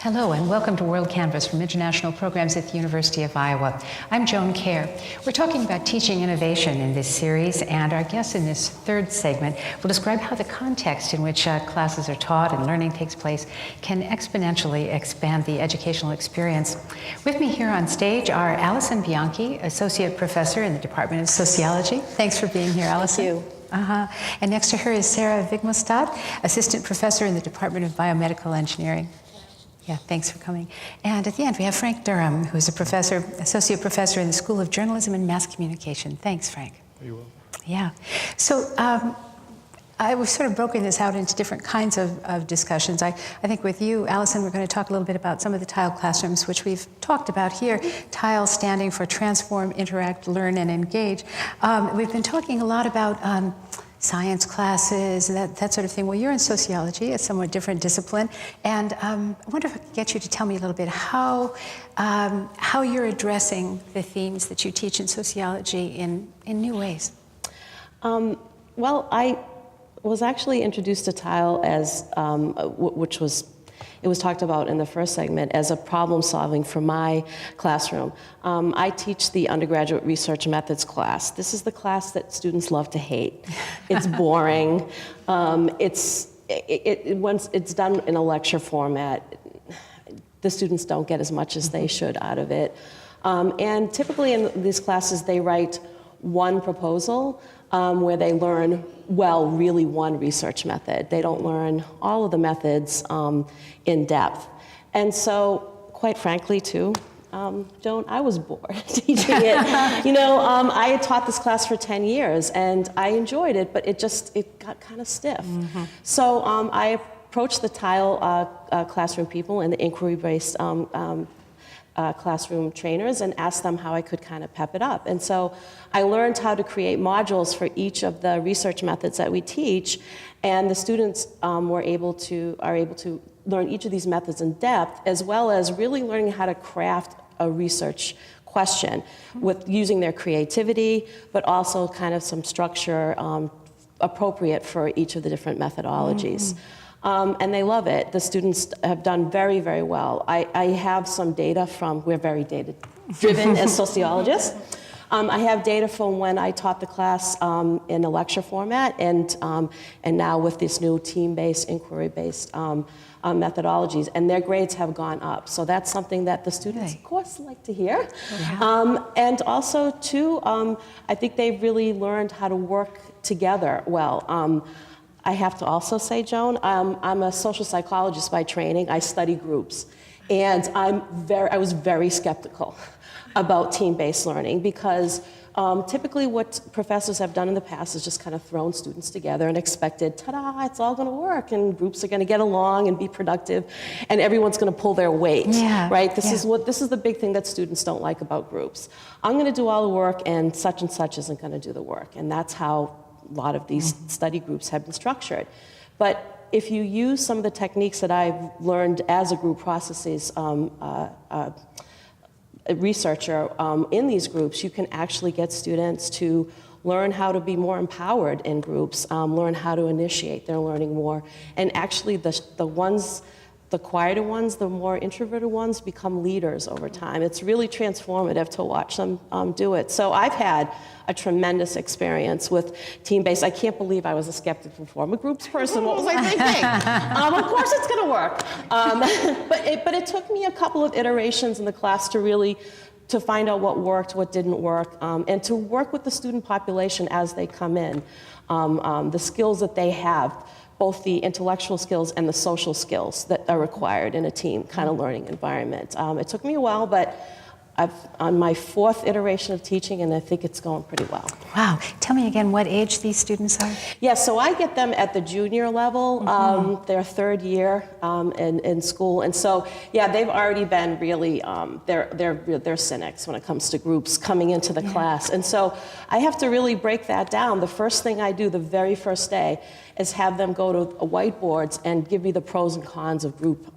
Hello and welcome to WorldCanvass from International Programs at the University of Iowa. I'm Joan Kjaer. We're talking about teaching innovation in this series, and our guest in this third segment will describe how the context in which classes are taught and learning takes place can exponentially expand the educational experience. With me here on stage are Allison Bianchi, Associate Professor in the Department of Sociology. Thanks for being here, Allison. Thank you. And next to her is Sarah Vigmostad, Assistant Professor in the Department of Biomedical Engineering. Yeah, thanks for coming. And at the end, we have Frank Durham, who is a professor, associate professor in the School of Journalism and Mass Communication. Thanks, Frank. You will. Yeah. So we've sort of broken this out into different kinds of discussions. I think with you, Allison, we're going to talk a little bit about some of the TILE classrooms, which we've talked about here. TILE standing for Transform, Interact, Learn, and Engage. We've been talking a lot about science classes and that sort of thing. Well, you're in sociology, a somewhat different discipline, and I wonder if I could get you to tell me a little bit how you're addressing the themes that you teach in sociology in new ways. Well, I was actually introduced to TILE as, it was talked about in the first segment as a problem solving for my classroom. I teach the undergraduate research methods class. This is the class that students love to hate. It's boring. Once it's done in a lecture format, the students don't get as much as they should out of it. And typically in these classes, they write one proposal where they learn, really one research method. They don't learn all of the methods in depth. And so, quite frankly, too, Joan, I was bored teaching it. I had taught this class for 10 years, and I enjoyed it, but it got kind of stiff. Mm-hmm. So I approached the TILE classroom people and the inquiry-based classroom trainers and asked them how I could kind of pep it up. And so I learned how to create modules for each of the research methods that we teach, and the students are able to learn each of these methods in depth, as well as really learning how to craft a research question with using their creativity, but also kind of some structure appropriate for each of the different methodologies. Mm-hmm. And they love it. The students have done very, very well. I have some data we're very data-driven as sociologists. I have data from when I taught the class in a lecture format, and now with this new team-based, inquiry-based methodologies, and their grades have gone up. So that's something that the students, of course, like to hear. Yeah. And also, too, I think they've really learned how to work together well. I have to also say, Joan, I'm a social psychologist by training. I study groups, and I was very skeptical about team-based learning because typically what professors have done in the past is just kind of thrown students together and expected, ta-da, it's all going to work, and groups are going to get along and be productive, and everyone's going to pull their weight, right? This is the big thing that students don't like about groups. I'm going to do all the work, and such isn't going to do the work, and that's how a lot of these study groups have been structured. But if you use some of the techniques that I've learned as a group processes researcher in these groups, you can actually get students to learn how to be more empowered in groups, learn how to initiate their learning more, and actually the quieter ones, the more introverted ones, become leaders over time. It's really transformative to watch them do it. So I've had a tremendous experience with team-based. I can't believe I was a skeptic before. I'm a groups person. What was I thinking? Of course it's going to work. But it took me a couple of iterations in the class to find out what worked, what didn't work, and to work with the student population as they come in, the skills that they have, both the intellectual skills and the social skills that are required in a team kind of learning environment. It took me a while, but I'm on my 4th iteration of teaching, and I think it's going pretty well. Wow. Tell me again what age these students are. Yeah, so I get them at the junior level, their 3rd year in school. And so, yeah, they've already been really, they're cynics when it comes to groups coming into the class. And so I have to really break that down. The first thing I do the very first day is have them go to whiteboards and give me the pros and cons of group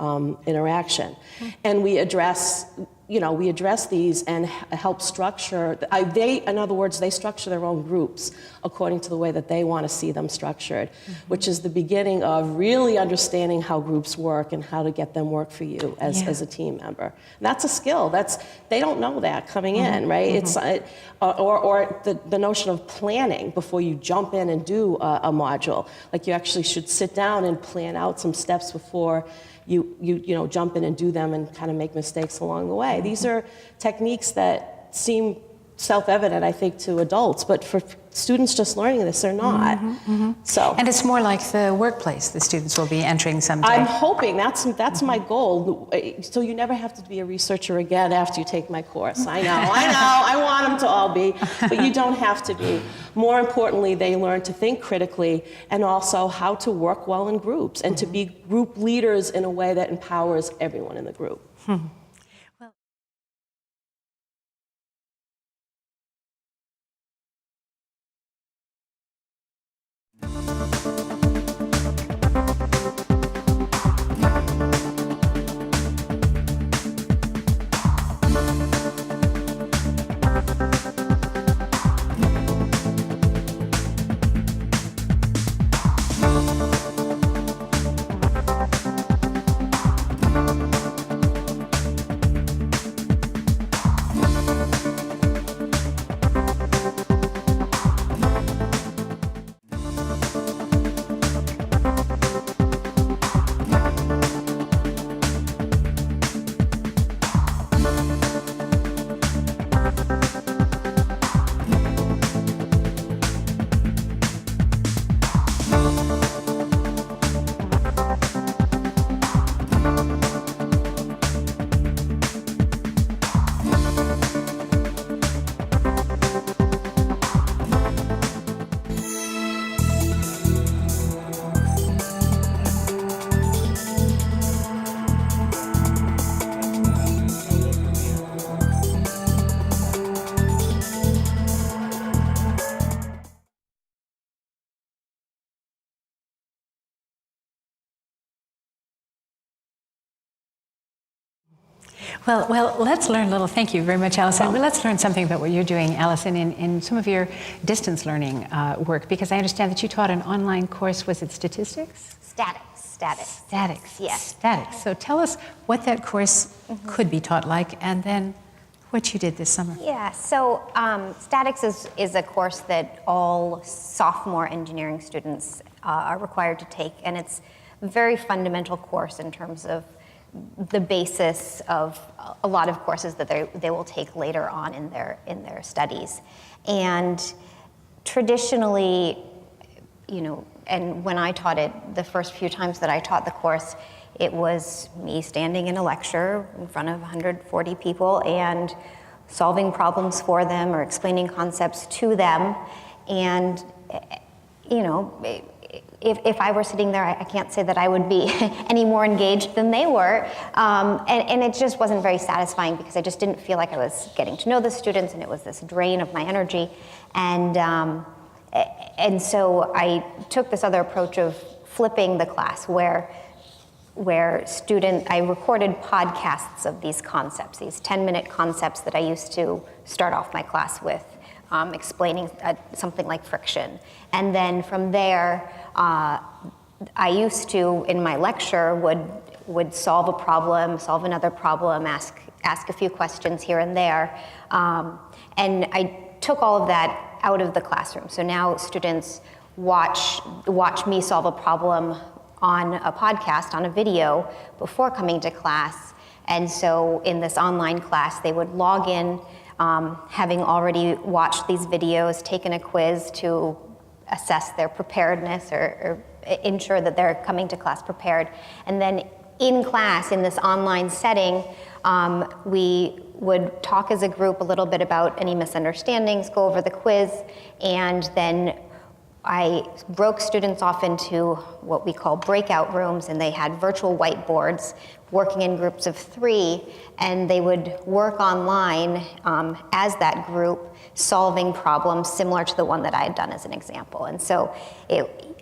interaction. And we address we address these and help structure. In other words, they structure their own groups according to the way that they want to see them structured, which is the beginning of really understanding how groups work and how to get them work for you as a team member. And that's a skill. They don't know that coming in, right? It's or the notion of planning before you jump in and do a module. Like, you actually should sit down and plan out some steps before you jump in and do them and kind of make mistakes along the way. These are techniques that seem self-evident, I think, to adults, but for students just learning this, they're not. So, and it's more like the workplace the students will be entering someday. I'm hoping that's my goal. So you never have to be a researcher again after you take my course. I know, I want them to all be, but you don't have to be. More importantly, they learn to think critically and also how to work well in groups and to be group leaders in a way that empowers everyone in the group. Well, let's learn a little. Thank you very much, Allison. Well, let's learn something about what you're doing, Allison, in some of your distance learning work, because I understand that you taught an online course. Was it statistics? Statics. Yes. Statics. So tell us what that course could be taught like, and then what you did this summer. Yeah, so statics is a course that all sophomore engineering students are required to take, and it's a very fundamental course in terms of the basis of a lot of courses that they will take later on in their studies. And traditionally, and when I taught it, the first few times that I taught the course, it was me standing in a lecture in front of 140 people and solving problems for them or explaining concepts to them. And, if I were sitting there, I can't say that I would be any more engaged than they were. And it just wasn't very satisfying because I just didn't feel like I was getting to know the students, and it was this drain of my energy. And so I took this other approach of flipping the class where I recorded podcasts of these concepts, these 10-minute concepts that I used to start off my class with, explaining something like friction. And then from there, I used to, in my lecture, would solve a problem, solve another problem, ask a few questions here and there. And I took all of that out of the classroom. So now students watch me solve a problem on a podcast, on a video, before coming to class. And so in this online class, they would log in, having already watched these videos, taken a quiz to assess their preparedness or ensure that they're coming to class prepared. And then in class, in this online setting, we would talk as a group a little bit about any misunderstandings, go over the quiz, and then I broke students off into what we call breakout rooms, and they had virtual whiteboards working in groups of 3, and they would work online as that group, solving problems similar to the one that I had done as an example. And so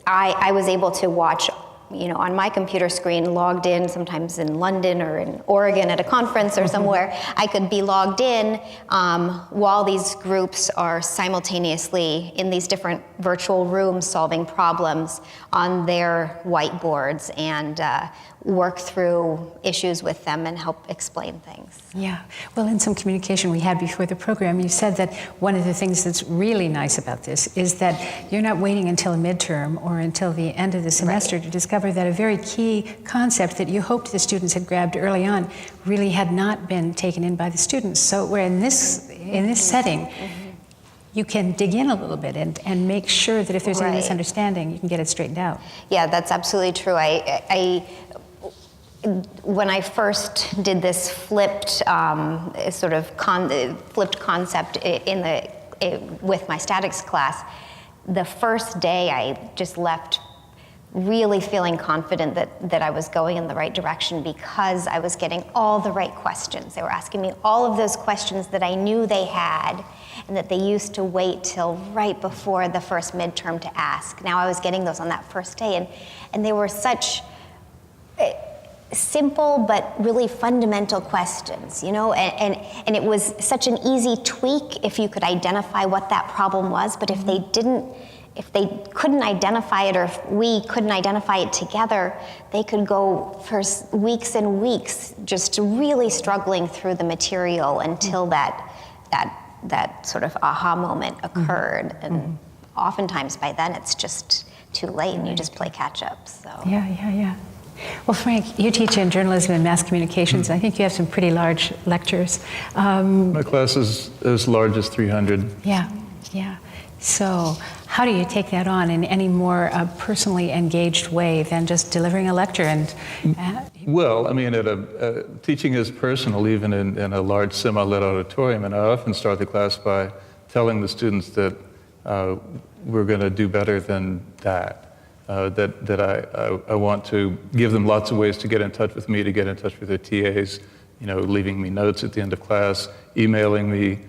I was able to watch on my computer screen, logged in, sometimes in London or in Oregon at a conference or somewhere. I could be logged in while these groups are simultaneously in these different virtual rooms solving problems on their whiteboards and work through issues with them and help explain things. Yeah. Well, in some communication we had before the program, you said that one of the things that's really nice about this is that you're not waiting until a midterm or until the end of the semester to discover that a very key concept that you hoped the students had grabbed early on really had not been taken in by the students. So where in this setting, you can dig in a little bit and make sure that if there's any misunderstanding, you can get it straightened out. Yeah, that's absolutely true. When I first did this flipped flipped concept with my statics class, the first day I just left really feeling confident that I was going in the right direction because I was getting all the right questions. They were asking me all of those questions that I knew they had and that they used to wait till right before the first midterm to ask. Now I was getting those on that first day, and they were such simple but really fundamental questions, and it was such an easy tweak if you could identify what that problem was, but if they couldn't identify it, or if we couldn't identify it together, they could go for weeks and weeks just really struggling through the material until that sort of aha moment occurred. And oftentimes by then it's just too late and you just play catch up. So Yeah. Well, Frank, you teach in journalism and mass communications. I think you have some pretty large lectures. My class is as large as 300. Yeah. So how do you take that on in any more personally engaged way than just delivering a lecture? Well, I mean, teaching is personal, even in a large semi-lit auditorium, and I often start the class by telling the students that we're going to do better than that. That I want to give them lots of ways to get in touch with me, to get in touch with their TAs, leaving me notes at the end of class, emailing me,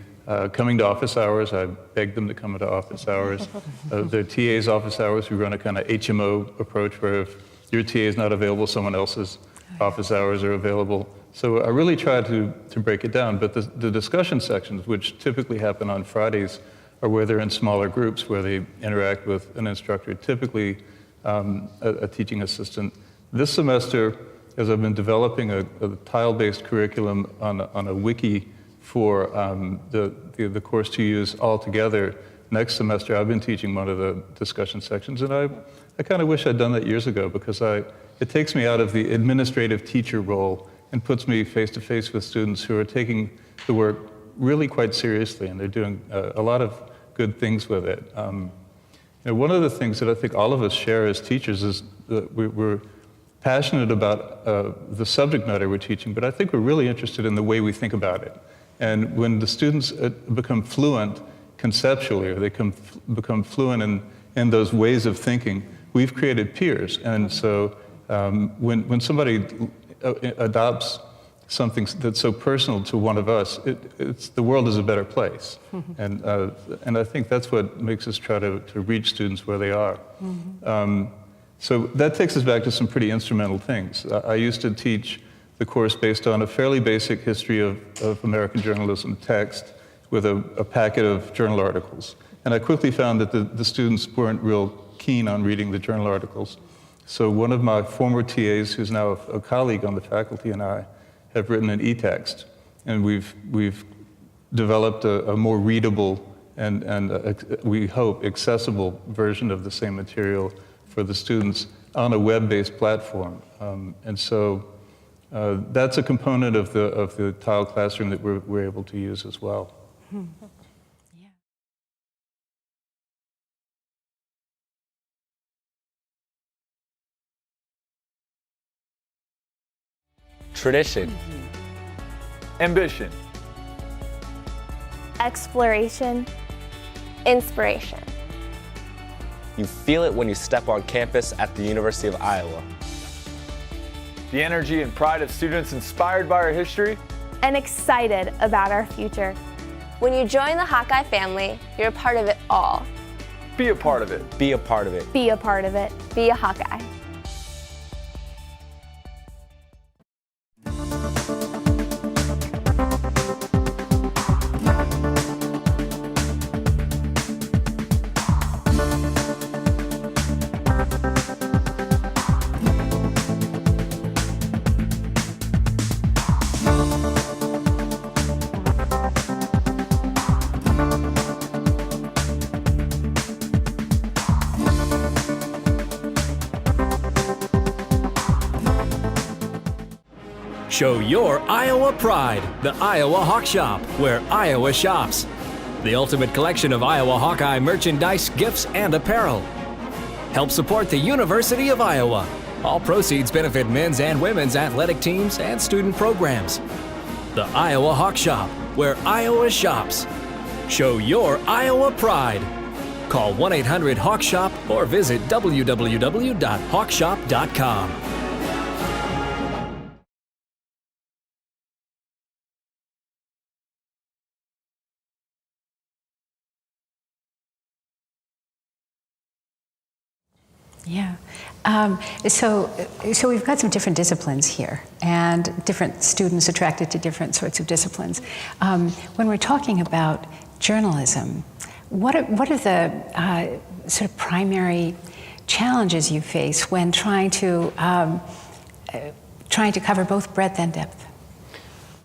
coming to office hours. I beg them to come to office hours. Their TA's office hours, we run a kind of HMO approach where if your TA is not available, someone else's office hours are available. So I really try to break it down, but the discussion sections, which typically happen on Fridays, are where they're in smaller groups, where they interact with an instructor, typically a teaching assistant. This semester, as I've been developing a tile-based curriculum on a wiki for the course to use all together, next semester I've been teaching one of the discussion sections, and I kind of wish I'd done that years ago, because it takes me out of the administrative teacher role and puts me face-to-face with students who are taking the work really quite seriously, and they're doing a lot of good things with it. One of the things that I think all of us share as teachers is that we're passionate about the subject matter we're teaching, but I think we're really interested in the way we think about it. And when the students become fluent conceptually, or they become fluent in those ways of thinking, we've created peers. And so when somebody adopts something that's so personal to one of us, the world is a better place. And I think that's what makes us try to reach students where they are. So that takes us back to some pretty instrumental things. I used to teach the course based on a fairly basic history of American journalism text with a packet of journal articles. And I quickly found that the students weren't real keen on reading the journal articles. So one of my former TAs, who's now a colleague on the faculty, and I have written an e-text, and we've developed a more readable and we hope accessible version of the same material for the students on a web-based platform. And so that's a component of the tile classroom that we're able to use as well. Yeah. Tradition. Ambition. Exploration. Inspiration. You feel it when you step on campus at the University of Iowa. The energy and pride of students inspired by our history. And excited about our future. When you join the Hawkeye family, you're a part of it all. Be a part of it. Be a part of it. Be a part of it. Be a Hawkeye. Show your Iowa pride, the Iowa Hawk Shop, where Iowa shops. The ultimate collection of Iowa Hawkeye merchandise, gifts, and apparel. Help support the University of Iowa. All proceeds benefit men's and women's athletic teams and student programs. The Iowa Hawk Shop, where Iowa shops. Show your Iowa pride. Call 1-800-HAWK-SHOP or visit www.hawkshop.com. Yeah. So we've got some different disciplines here and different students attracted to different sorts of disciplines. When we're talking about journalism, what are the sort of primary challenges you face when trying to cover both breadth and depth?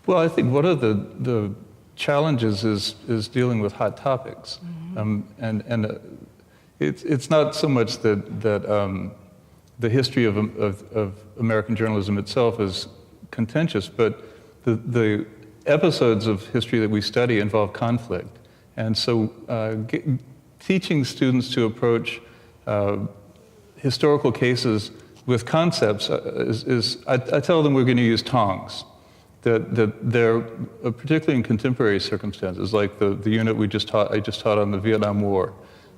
Well, I think one of the challenges is dealing with hot topics, It's not so much that the history of American journalism itself is contentious, but the episodes of history that we study involve conflict. And so teaching students to approach historical cases with concepts I tell them we're going to use tongs. That they're, particularly in contemporary circumstances, like the unit I just taught on the Vietnam War,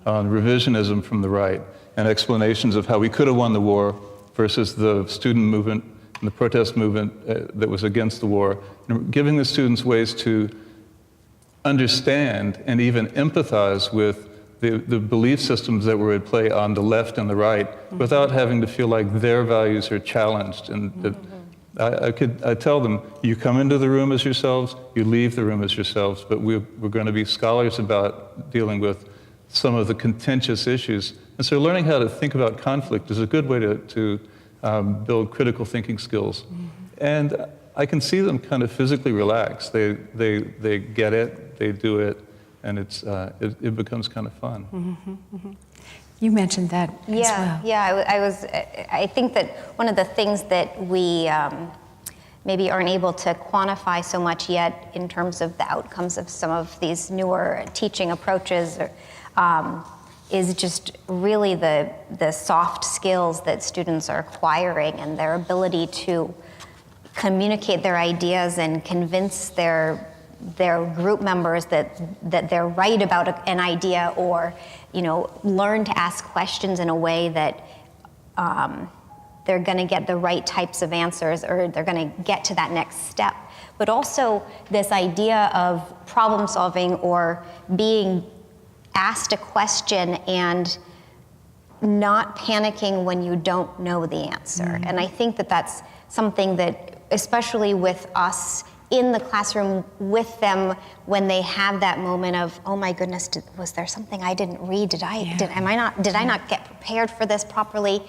on revisionism from the right, and explanations of how we could have won the war versus the student movement and the protest movement that was against the war, and giving the students ways to understand and even empathize with the belief systems that were at play on the left and the right, without having to feel like their values are challenged. And I tell them, you come into the room as yourselves, you leave the room as yourselves, but we're going to be scholars about dealing with some of the contentious issues. And so learning how to think about conflict is a good way to build critical thinking skills. And I can see them kind of physically relax. They get it, they do it, and it becomes kind of fun. You mentioned that as well. I think that one of the things that we maybe aren't able to quantify so much yet in terms of the outcomes of some of these newer teaching approaches is just really the soft skills that students are acquiring and their ability to communicate their ideas and convince their group members that they're right about an idea, or learn to ask questions in a way that they're going to get the right types of answers, or they're going to get to that next step. But also this idea of problem solving, or being asked a question and not panicking when you don't know the answer. And I think that that's something that, especially with us in the classroom with them, when they have that moment of, oh my goodness, was there something I didn't read? Did I not get prepared for this properly?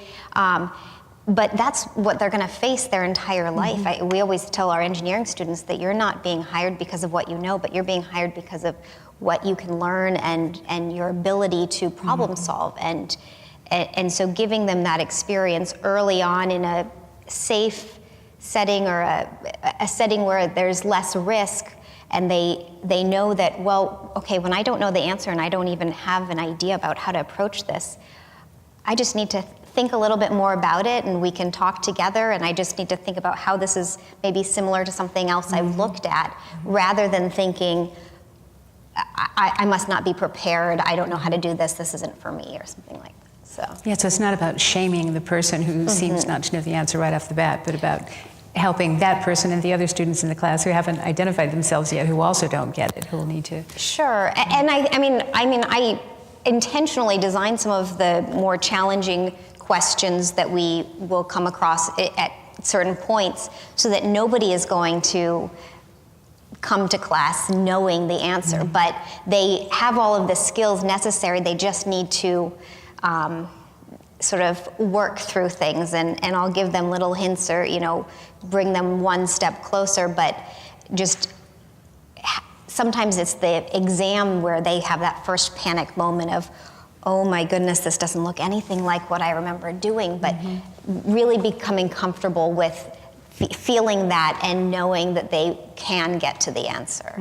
But that's what they're going to face their entire life. We always tell our engineering students that you're not being hired because of what you know, but you're being hired because of what you can learn and your ability to problem solve. And so giving them that experience early on in a safe setting, or a setting where there's less risk, and they know that, well, okay, when I don't know the answer and I don't even have an idea about how to approach this, I just need to think a little bit more about it, and we can talk together, and I just need to think about how this is maybe similar to something else I've looked at, rather than thinking, I must not be prepared, I don't know how to do this isn't for me, or something like that. So it's not about shaming the person who seems not to know the answer right off the bat, but about helping that person and the other students in the class who haven't identified themselves yet, who also don't get it, who will need to. Sure, and I intentionally designed some of the more challenging questions that we will come across at certain points, so that nobody is going to come to class knowing the answer, but they have all of the skills necessary. They just need to sort of work through things, and I'll give them little hints, or bring them one step closer, but just sometimes it's the exam where they have that first panic moment of, oh my goodness, this doesn't look anything like what I remember doing, but really becoming comfortable with feeling that and knowing that they can get to the answer.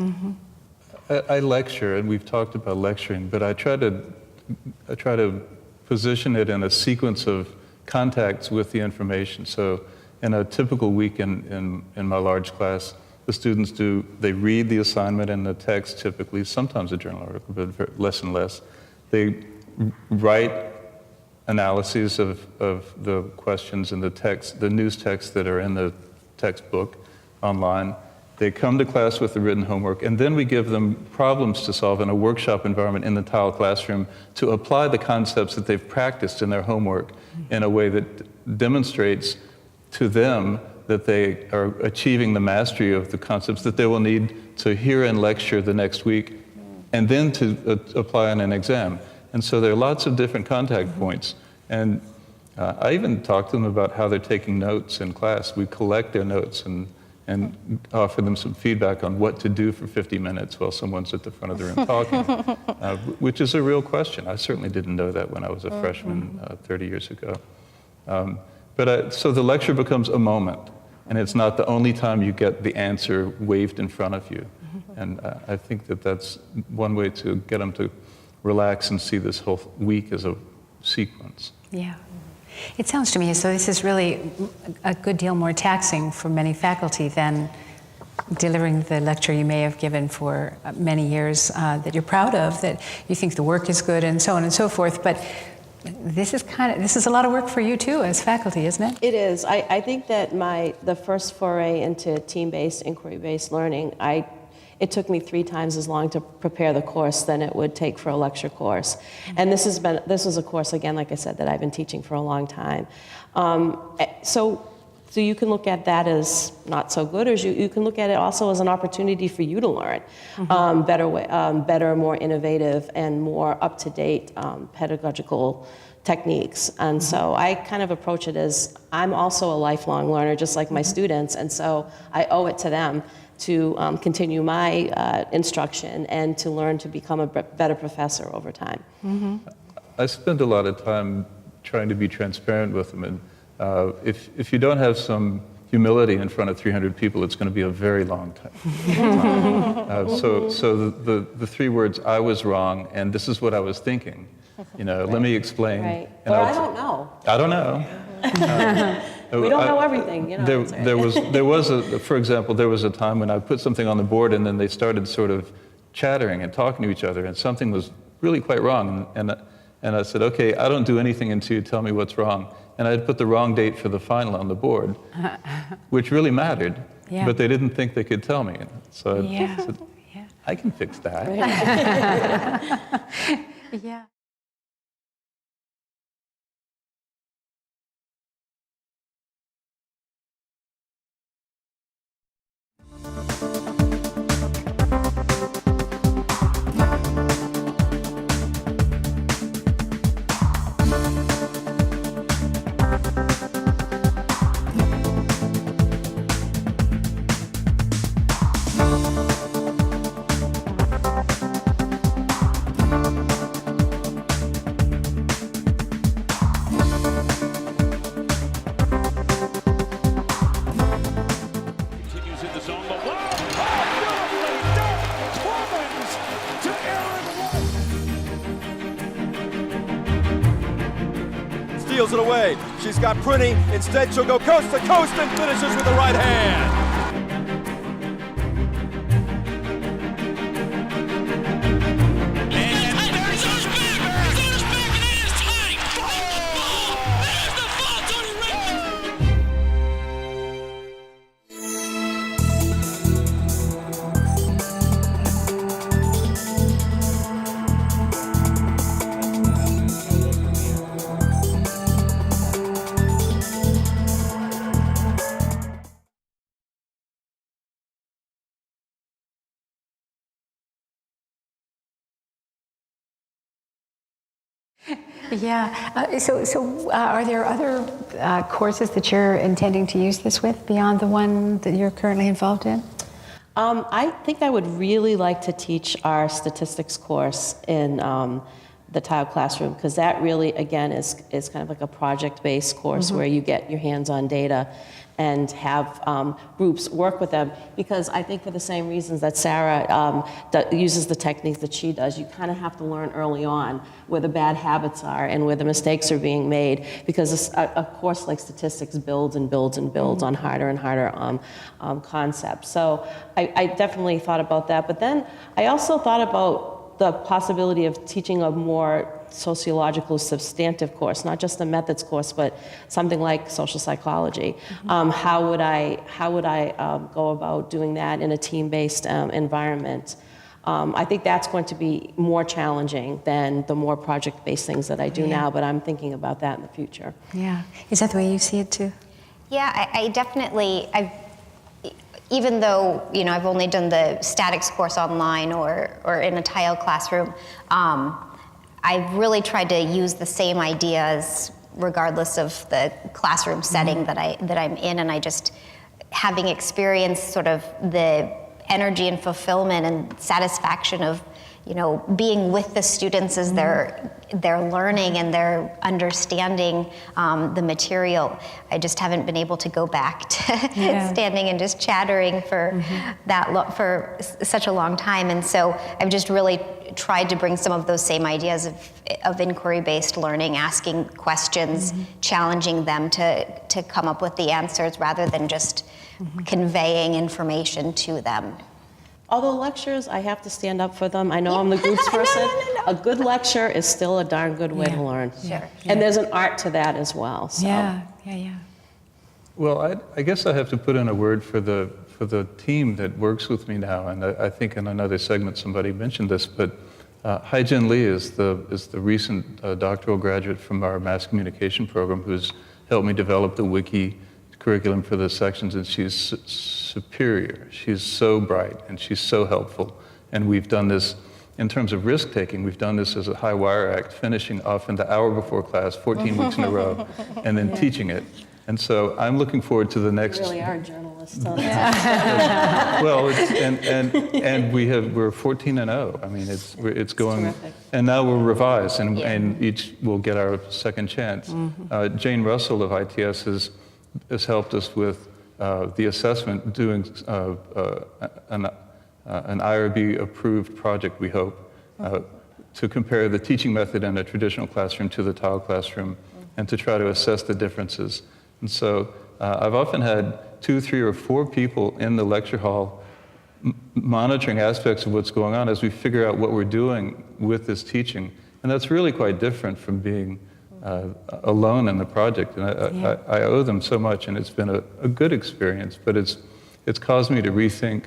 I lecture, and we've talked about lecturing, but I try to position it in a sequence of contacts with the information. So in a typical week in my large class, the students they read the assignment and the text typically, sometimes a journal article, but less and less. They write analyses of the questions and the news texts that are in the textbook online. They come to class with the written homework, and then we give them problems to solve in a workshop environment in the tile classroom to apply the concepts that they've practiced in their homework in a way that demonstrates to them that they are achieving the mastery of the concepts that they will need to hear and lecture the next week, and then to apply on an exam. And so there are lots of different contact points. And I even talk to them about how they're taking notes in class. We collect their notes and offer them some feedback on what to do for 50 minutes while someone's at the front of the room talking, which is a real question. I certainly didn't know that when I was a freshman 30 years ago. So the lecture becomes a moment, and it's not the only time you get the answer waved in front of you. And I think that that's one way to get them to relax and see this whole week as a sequence. Yeah. It sounds to me as though this is really a good deal more taxing for many faculty than delivering the lecture you may have given for many years that you're proud of, that you think the work is good and so on and so forth. But this is a lot of work for you too as faculty, isn't it? It is. I think that the first foray into team-based, inquiry-based learning, it took me 3 times as long to prepare the course than it would take for a lecture course. And this was a course, again, like I said, that I've been teaching for a long time. So you can look at that as not so good, or you can look at it also as an opportunity for you to learn better, more innovative, and more up-to-date pedagogical techniques. And so I kind of approach it as I'm also a lifelong learner, just like my students, and so I owe it to them to continue my instruction and to learn to become a better professor over time. I spend a lot of time trying to be transparent with them, and if you don't have some humility in front of 300 people, it's going to be a very long time. So the 3 words, I was wrong, and this is what I was thinking. Let me explain. Right. And I don't know. I don't know. We don't know everything, For example, there was a time when I put something on the board and then they started sort of chattering and talking to each other, and something was really quite wrong. And I said, okay, I don't do anything until you tell me what's wrong. And I had put the wrong date for the final on the board, which really mattered, but they didn't think they could tell me. So I said, I can fix that. Yeah. Steals it away. She's got Pruny. Instead, she'll go coast to coast and finishes with the right hand. Yeah. So are there other courses that you're intending to use this with beyond the one that you're currently involved in? I think I would really like to teach our statistics course in the tile classroom, because that really, again, is kind of like a project-based course where you get your hands-on data and have groups work with them. Because I think for the same reasons that Sarah uses the techniques that she does, you kind of have to learn early on where the bad habits are and where the mistakes are being made, because a course like statistics builds and builds and builds on harder and harder concepts. So I definitely thought about that. But then I also thought about the possibility of teaching a more sociological substantive course, not just a methods course, but something like social psychology. How would I go about doing that in a team-based environment? I think that's going to be more challenging than the more project-based things that I do now, but I'm thinking about that in the future. Yeah. Is that the way you see it too? Yeah, I definitely, even though, you know, I've only done the statics course online or in a tile classroom, I've really tried to use the same ideas regardless of the classroom setting that I'm in, and I just, having experienced sort of the energy and fulfillment and satisfaction of, you know, being with the students as they're learning and they're understanding the material. I just haven't been able to go back to standing and just chattering for for such a long time. And so I've just really tried to bring some of those same ideas of inquiry-based learning, asking questions, challenging them to come up with the answers rather than just conveying information to them. Although lectures, I have to stand up for them. I know I'm the groups person. No. A good lecture is still a darn good way to learn. Sure. And there's an art to that as well. So. Yeah. Well, I guess I have to put in a word for the team that works with me now, and I think in another segment somebody mentioned this, but Hai-Jin Lee is the recent doctoral graduate from our mass communication program who's helped me develop the wiki curriculum for the sections, and she's superior. She's so bright and she's so helpful. And we've done this in terms of risk taking. We've done this as a high wire act, finishing often the hour before class, 14 weeks in a row, and then teaching it. And so I'm looking forward to the next. You really are a journalist. Well, we're 14-0. I mean, it's going, terrific. And now we're revised, and each will get our second chance. Jane Russell of ITS has helped us with the assessment, doing an IRB-approved project, we hope, to compare the teaching method in a traditional classroom to the tile classroom and to try to assess the differences. And so I've often had 2, 3, or 4 people in the lecture hall monitoring aspects of what's going on as we figure out what we're doing with this teaching. And that's really quite different from being alone in the project, and I owe them so much, and it's been a good experience, but it's caused me to rethink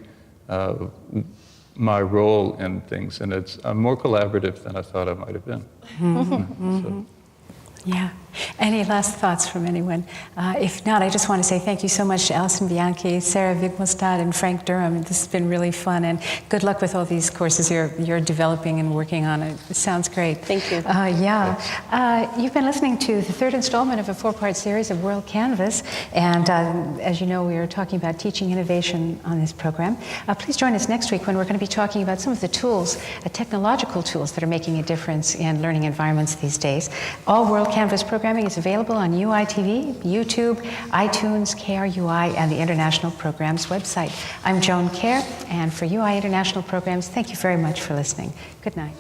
my role in things, and I'm more collaborative than I thought I might have been. So. Yeah. Any last thoughts from anyone? If not, I just want to say thank you so much to Alison Bianchi, Sarah Vigmelstad, and Frank Durham. This has been really fun, and good luck with all these courses you're developing and working on. It sounds great. Thank you. You've been listening to the third installment of a 4-part series of WorldCanvass, and as you know, we are talking about teaching innovation on this program. Please join us next week when we're going to be talking about some of the tools, technological tools that are making a difference in learning environments these days. All WorldCanvass programming is available on UITV, YouTube, iTunes, KRUI, and the International Programs website. I'm Joan Kjaer, and for UI International Programs, thank you very much for listening. Good night.